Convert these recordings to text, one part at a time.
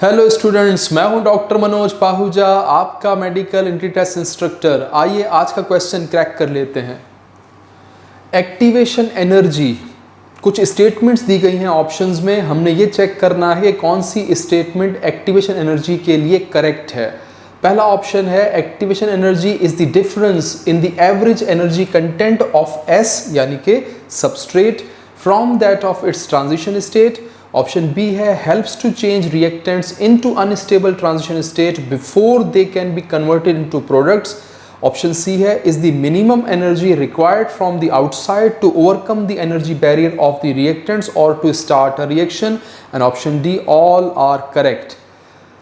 Hello students, मैं हूं doctor Manoj Pahuja, आपका मेडिकल एंट्री टेस्ट इंस्ट्रक्टर। आइए आज का क्वेश्चन क्रैक कर लेते हैं। एक्टिवेशन एनर्जी, कुछ स्टेटमेंट्स दी गई हैं ऑप्शंस में। हमने ये चेक करना है कि कौन सी स्टेटमेंट एक्टिवेशन एनर्जी के लिए करेक्ट है। पहला ऑप्शन है activation energy is the difference in the average energy content of S यानी कि substrate from that of its transition state. Option B है helps to change reactants into unstable transition state before they can be converted into products. Option C है is the minimum energy required from the outside to overcome the energy barrier of the reactants और to start a reaction. And option D all are correct.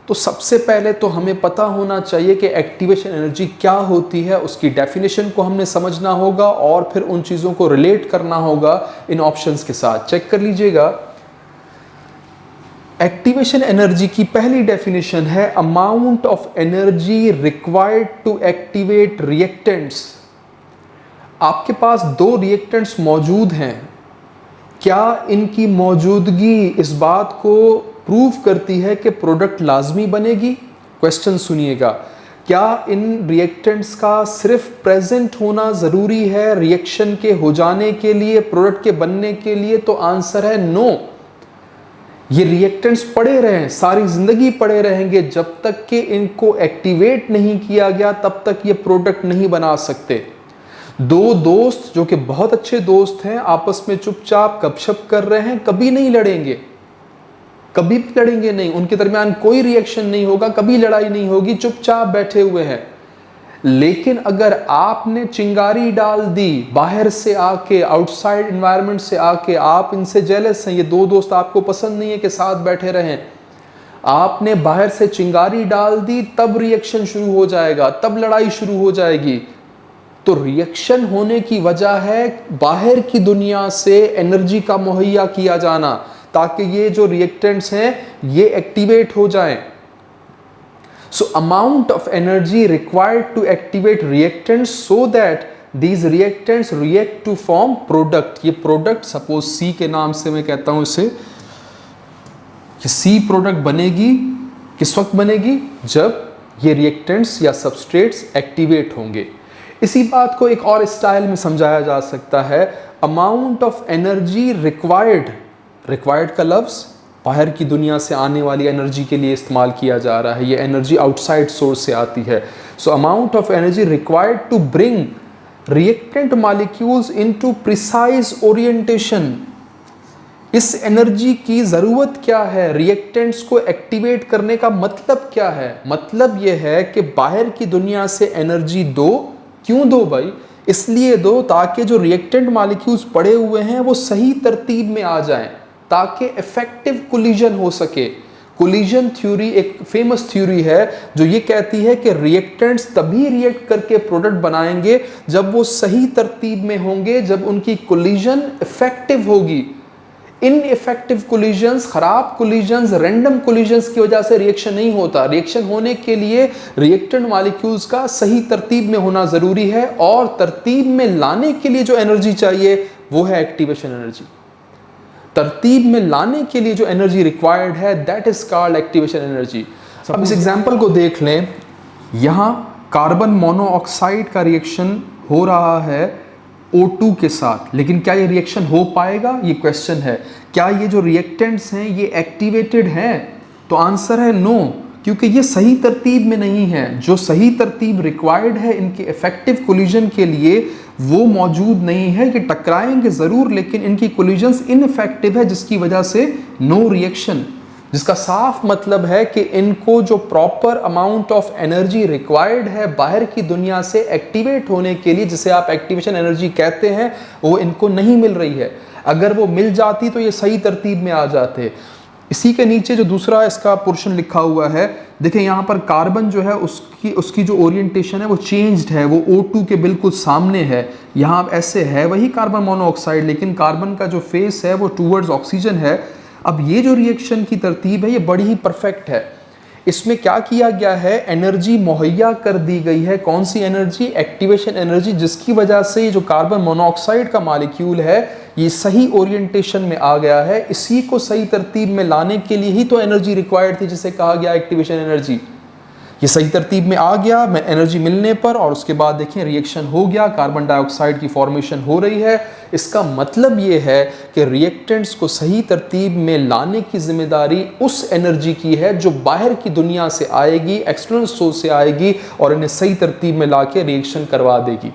तो सबसे पहले तो हमें पता होना चाहिए कि एक्टिवेशन एनर्जी क्या होती है, उसकी डेफिनेशन को हमने समझना होगा और फिर उन चीज़ों को रिलेट करना होगा इन ऑप्शंस के साथ। चेक कर लीजिएगा। एक्टिवेशन एनर्जी की पहली डेफिनेशन है amount of energy required to activate reactants. आपके पास दो रिएक्टेंट्स मौजूद हैं, क्या इनकी मौजूदगी इस बात को प्रूव करती है कि प्रोडक्ट लाजमी बनेगी? क्वेश्चन सुनिएगा, क्या इन रिएक्टेंट्स का सिर्फ प्रेजेंट होना ज़रूरी है रिएक्शन के हो जाने के लिए, प्रोडक्ट के बनने के लिए? तो आंसर है नो। ये रिएक्टेंट्स पड़े रहें, सारी जिंदगी पड़े रहेंगे, जब तक कि इनको एक्टिवेट नहीं किया गया तब तक ये प्रोडक्ट नहीं बना सकते। दो दोस्त जो कि बहुत अच्छे दोस्त हैं, आपस में चुपचाप गपशप कर रहे हैं, कभी नहीं लड़ेंगे, कभी भी लड़ेंगे नहीं, उनके दरमियान कोई रिएक्शन नहीं होगा, कभी लड़ाई नहीं होगी, चुपचाप बैठे हुए हैं। लेकिन अगर आपने चिंगारी डाल दी बाहर से आके, आउटसाइड एनवायरनमेंट से आके, आप इनसे जेलस हैं, ये दो दोस्त आपको पसंद नहीं है कि साथ बैठे रहें, आपने बाहर से चिंगारी डाल दी, तब रिएक्शन शुरू हो जाएगा, तब लड़ाई शुरू हो जाएगी। तो रिएक्शन होने की वजह है बाहर की दुनिया से एनर्जी का मुहैया किया जाना, ताकि ये जो रिएक्टेंट्स हैं ये एक्टिवेट हो जाएं। So amount of energy required to activate reactants so that these reactants react to form product। ये product suppose C के नाम से मैं कहता हूँ इसे, कि C product बनेगी किस वक्त बनेगी? जब ये reactants या substrates activate होंगे। इसी बात को एक और स्टाइल में समझाया जा सकता है। amount of energy required, required का लफ्ज़ बाहर की दुनिया से आने वाली एनर्जी के लिए इस्तेमाल किया जा रहा है, ये एनर्जी आउटसाइड सोर्स से आती है। So amount of energy required to bring reactant molecules into precise orientation. इस एनर्जी की ज़रूरत क्या है? रिएक्टेंट्स को एक्टिवेट करने का मतलब क्या है? मतलब ये है कि बाहर की दुनिया से एनर्जी दो। क्यों दो भाई? इसलिए दो ताकि जो रिएक्टेंट मॉलिक्यूल्स पड़े हुए हैं वो सही तरतीब में आ जाएं, ताकि इफेक्टिव कोलिजन हो सके। कोलिजन थ्योरी एक फेमस थ्योरी है जो ये कहती है कि रिएक्टेंट्स तभी रिएक्ट करके प्रोडक्ट बनाएंगे जब वो सही तरतीब में होंगे, जब उनकी कोलिजन इफेक्टिव होगी। इन इफेक्टिव कोलिजन्स, खराब कोलिजन्स, रैंडम कोलिजन्स की वजह से रिएक्शन नहीं होता। रिएक्शन होने के लिए रिएक्टेंट मॉलिक्यूल्स का सही तरतीब में होना ज़रूरी है, और तरतीब में लाने के लिए जो एनर्जी चाहिए वो है एक्टिवेशन एनर्जी। तरतीब में लाने के लिए जो एनर्जी रिक्वायर्ड है that is called activation energy. अब इस एग्जांपल को देख लें। यहाँ कार्बन मोनोऑक्साइड का रिएक्शन हो रहा है O2 के साथ, लेकिन क्या ये रिएक्शन हो पाएगा? ये क्वेश्चन है। क्या ये जो रिएक्टेंट्स हैं ये एक्टिवेटेड हैं? तो आंसर है नो, क्योंकि ये सही तरतीब में नहीं है। जो सही तरतीब रिक्वायर्ड है इनके इफेक्टिव कोलिजन के लिए वो मौजूद नहीं है। ये टकराएंगे ज़रूर, लेकिन इनकी कोलिजन्स इनइफेक्टिव है, जिसकी वजह से नो रिएक्शन, जिसका साफ मतलब है कि इनको जो proper amount of energy required है बाहर की दुनिया से एक्टिवेट होने के लिए, जिसे आप एक्टिवेशन एनर्जी कहते हैं, वो इनको नहीं मिल रही है। अगर वो मिल जाती तो ये सही तरतीब में आ जाते। इसी के नीचे जो दूसरा इसका पोर्शन लिखा हुआ है, देखिए यहाँ पर कार्बन जो है उसकी जो ओरिएंटेशन है वो चेंज्ड है, वो O2 के बिल्कुल सामने है। यहाँ ऐसे है वही कार्बन मोनोऑक्साइड, लेकिन कार्बन का जो फेस है वो टूवर्ड्स ऑक्सीजन है। अब ये जो रिएक्शन की तरतीब है ये बड़ी ही परफेक्ट है। इसमें क्या किया गया है, एनर्जी मुहैया कर दी गई है। कौन सी एनर्जी? एक्टिवेशन एनर्जी, जिसकी वजह से ये जो कार्बन मोनोऑक्साइड का मॉलिक्यूल है ये सही ओरिएंटेशन में आ गया है। इसी को सही तरतीब में लाने के लिए ही तो एनर्जी रिक्वायर्ड थी, जिसे कहा गया एक्टिवेशन एनर्जी। ये सही तरतीब में आ गया एनर्जी मिलने पर, और उसके बाद देखें रिएक्शन हो गया, कार्बन डाइऑक्साइड की फॉर्मेशन हो रही है। इसका मतलब ये है कि रिएक्टेंट्स को सही तरतीब में लाने की जिम्मेदारी उस एनर्जी की है जो बाहर की दुनिया से आएगी, एक्सटर्नल सोर्स से आएगी, और इन्हें सही तरतीब में लाके रिएक्शन करवा देगी।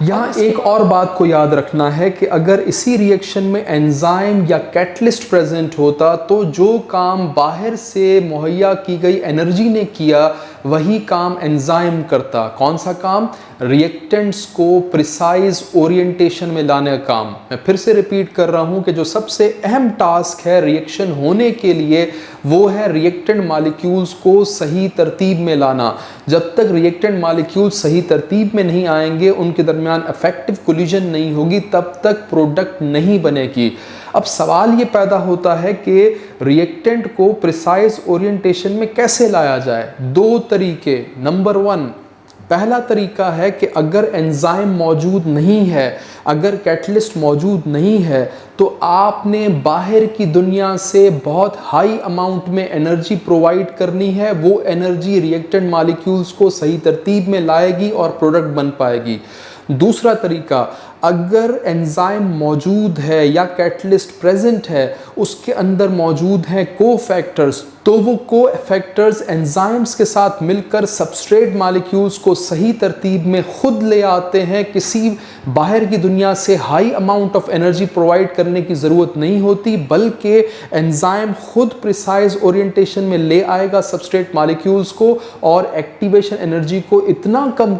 यहाँ एक और बात को याद रखना है कि अगर इसी रिएक्शन में एंजाइम या कैटलिस्ट प्रेजेंट होता तो जो काम बाहर से मुहैया की गई एनर्जी ने किया वही काम एंजाइम करता। कौन सा काम? रिएक्टेंट्स को प्रिसाइज ओरिएंटेशन में लाने का काम। मैं फिर से रिपीट कर रहा हूं कि जो सबसे अहम टास्क है रिएक्शन होने के लिए वो है रिएक्टेंट मॉलिक्यूल्स को सही तरतीब में लाना। जब तक रिएक्टेंट मॉलिक्यूल्स सही तरतीब में नहीं आएंगे, उनके दरमियान इफेक्टिव कोलिजन नहीं होगी, तब तक प्रोडक्ट नहीं बनेगी। अब सवाल ये पैदा होता है कि रिएक्टेंट को प्रिसाइज ओरिएंटेशन में कैसे लाया जाए? दो तरीके। नंबर 1, पहला तरीका है कि अगर एंजाइम मौजूद नहीं है, अगर कैटलिस्ट मौजूद नहीं है, तो आपने बाहर की दुनिया से बहुत हाई अमाउंट में एनर्जी प्रोवाइड करनी है। वो एनर्जी रिएक्टेंट मॉलिक्यूल्स को सही तरतीब में लाएगी और प्रोडक्ट बन पाएगी। दूसरा तरीका, अगर एंजाइम मौजूद है या कैटलिस्ट प्रेजेंट है, उसके अंदर मौजूद हैं कोफैक्टर्स, तो वो कोफैक्टर्स एंजाइम्स के साथ मिलकर सबस्ट्रेट मॉलिक्यूल्स को सही तरतीब में खुद ले आते हैं। किसी बाहर की दुनिया से high amount of energy provide करने की ज़रूरत नहीं होती, बल्कि एंजाइम खुद प्रिसाइज ओरिएंटेशन में ले आएगा सबस्ट्रेट मॉलिक्यूल्स को और एक्टिवेशन एनर्जी को इतना कम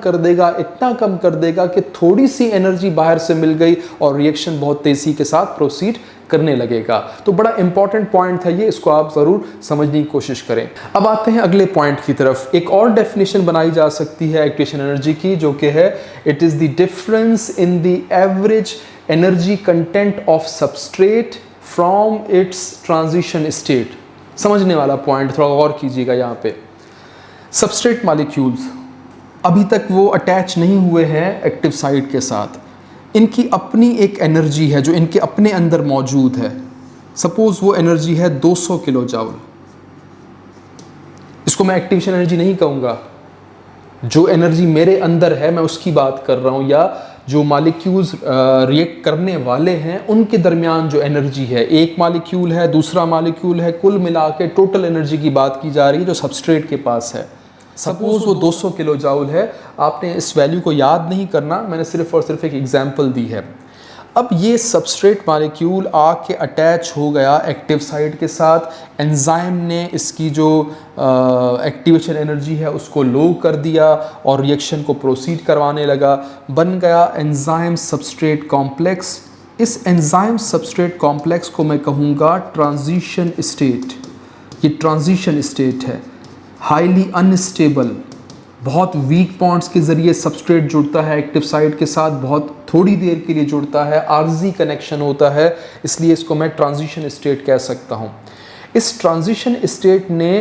कर देगा कि थोड़ी सी एनर्जी बाहर से मिल गई और रिएक्शन बहुत तेजी के साथ प्रोसीड करने लगेगा। तो बड़ा इंपॉर्टेंट पॉइंट है ये, इसको आप जरूर समझने की कोशिश करें। अब आते हैं अगले पॉइंट की तरफ। एक और डेफिनेशन बनाई जा सकती है एक्टिवेशन एनर्जी की, जो कि है it is the difference in the average energy content of substrate from its transition state. समझने वाला पॉइंट, थोड़ा गौर कीजिएगा यहाँ पे। सबस्ट्रेट मॉलिक्यूल्स अभी तक वो अटैच नहीं हुए हैं एक्टिव साइट के साथ। इनकी अपनी एक एनर्जी है जो इनके अपने अंदर मौजूद है। सपोज वो एनर्जी है 200 किलो जूल। इसको मैं एक्टिवेशन एनर्जी नहीं कहूँगा। जो एनर्जी मेरे अंदर है मैं उसकी बात कर रहा हूँ, या जो मॉलिक्यूल्स रिएक्ट करने वाले हैं उनके दरमियान जो एनर्जी है, एक मॉलिक्यूल है, दूसरा मॉलिक्यूल है, कुल मिला के टोटल एनर्जी की बात की जा रही है जो सबस्ट्रेट के पास है। सपोज वो 200 किलो जूल है। आपने इस वैल्यू को याद नहीं करना, मैंने सिर्फ और सिर्फ एक एग्जांपल दी है। अब ये सबस्ट्रेट मॉलिक्यूल आके अटैच हो गया एक्टिव साइट के साथ। एंजाइम ने इसकी जो एक्टिवेशन एनर्जी है उसको लो कर दिया और रिएक्शन को प्रोसीड करवाने लगा। बन गया एंजाइम सबस्ट्रेट कॉम्प्लेक्स। इस एंजाइम सबस्ट्रेट कॉम्प्लेक्स को मैं कहूँगा ट्रांजिशन स्टेट। ये ट्रांजिशन स्टेट है, हाईली अनस्टेबल। बहुत वीक बॉन्ड्स के ज़रिए सबस्ट्रेट जुड़ता है एक्टिव साइट के साथ, बहुत थोड़ी देर के लिए जुड़ता है, आर्जी कनेक्शन होता है, इसलिए इसको मैं ट्रांजिशन स्टेट कह सकता हूँ। इस ट्रांजिशन स्टेट ने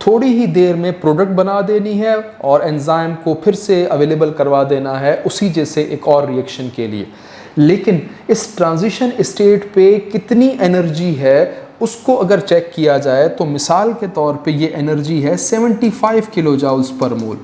थोड़ी ही देर में प्रोडक्ट बना देनी है और एंजाइम को फिर से अवेलेबल करवा देना है उसी जैसे एक और रिएक्शन के लिए। लेकिन इस ट्रांजिशन स्टेट पे कितनी एनर्जी है उसको अगर चेक किया जाए तो मिसाल के तौर पे ये एनर्जी है 75 किलो जूल्स पर मोल।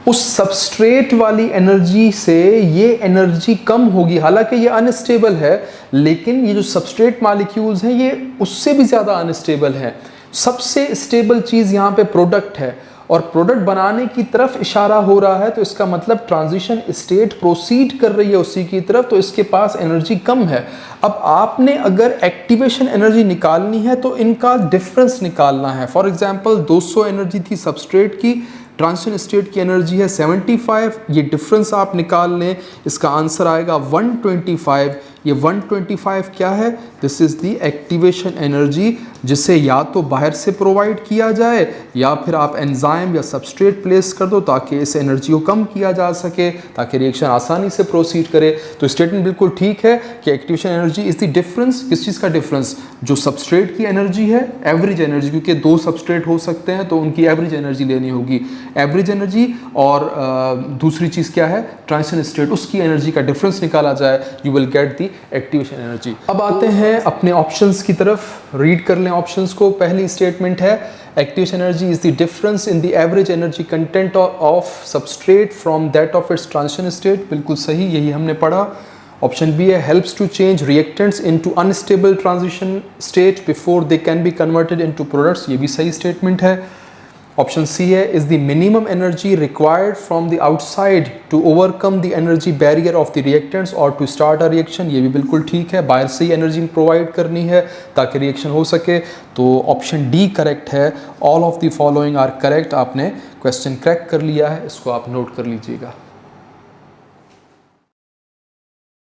उस सबस्ट्रेट वाली एनर्जी से ये एनर्जी कम होगी। हालांकि ये अनस्टेबल है, लेकिन ये जो सबस्ट्रेट मॉलिक्यूल्स हैं ये उससे भी ज़्यादा अनस्टेबल है। सबसे स्टेबल चीज़ यहाँ पे प्रोडक्ट है और प्रोडक्ट बनाने की तरफ इशारा हो रहा है, तो इसका मतलब ट्रांजिशन स्टेट प्रोसीड कर रही है उसी की तरफ, तो इसके पास एनर्जी कम है। अब आपने अगर एक्टिवेशन एनर्जी निकालनी है तो इनका डिफरेंस निकालना है। फॉर एग्जांपल 200 एनर्जी थी सबस्ट्रेट की, ट्रांजिशन स्टेट की एनर्जी है 75, ये डिफरेंस आप निकाल लें, इसका आंसर आएगा 125। ये 125 क्या है? This is the activation energy, जिसे या तो बाहर से प्रोवाइड किया जाए या फिर आप एंजाइम या सबस्ट्रेट प्लेस कर दो ताकि इस एनर्जी को कम किया जा सके, ताकि रिएक्शन आसानी से प्रोसीड करे। तो स्टेटमेंट बिल्कुल ठीक है कि activation energy is the difference. किस चीज़ का डिफरेंस? जो सबस्ट्रेट की एनर्जी है, एवरेज एनर्जी, क्योंकि दो सबस्ट्रेट हो सकते हैं तो उनकी एवरेज एनर्जी लेनी होगी, एवरेज एनर्जी, और दूसरी चीज़ क्या है? ट्रांजिशन स्टेट, उसकी एनर्जी का डिफरेंस निकाला जाए, you will get the activation energy. अब आते हैं अपने ऑप्शंस की तरफ, रीड कर लें ऑप्शंस को। पहली स्टेटमेंट है activation energy is the difference in the average energy content of substrate from that of its transition state. बिल्कुल सही, यही हमने पढ़ा। ऑप्शन बी है helps to change reactants into unstable transition state before they can be converted into products, ये भी सही statement है। ऑप्शन सी है is the minimum energy required from the outside to overcome the energy barrier of the reactants और to start a reaction, ये भी बिल्कुल ठीक है। बाहर से ही एनर्जी प्रोवाइड करनी है ताकि रिएक्शन हो सके। तो ऑप्शन डी करेक्ट है। All of the following are correct. आपने क्वेश्चन क्रैक कर लिया है, इसको आप नोट कर लीजिएगा।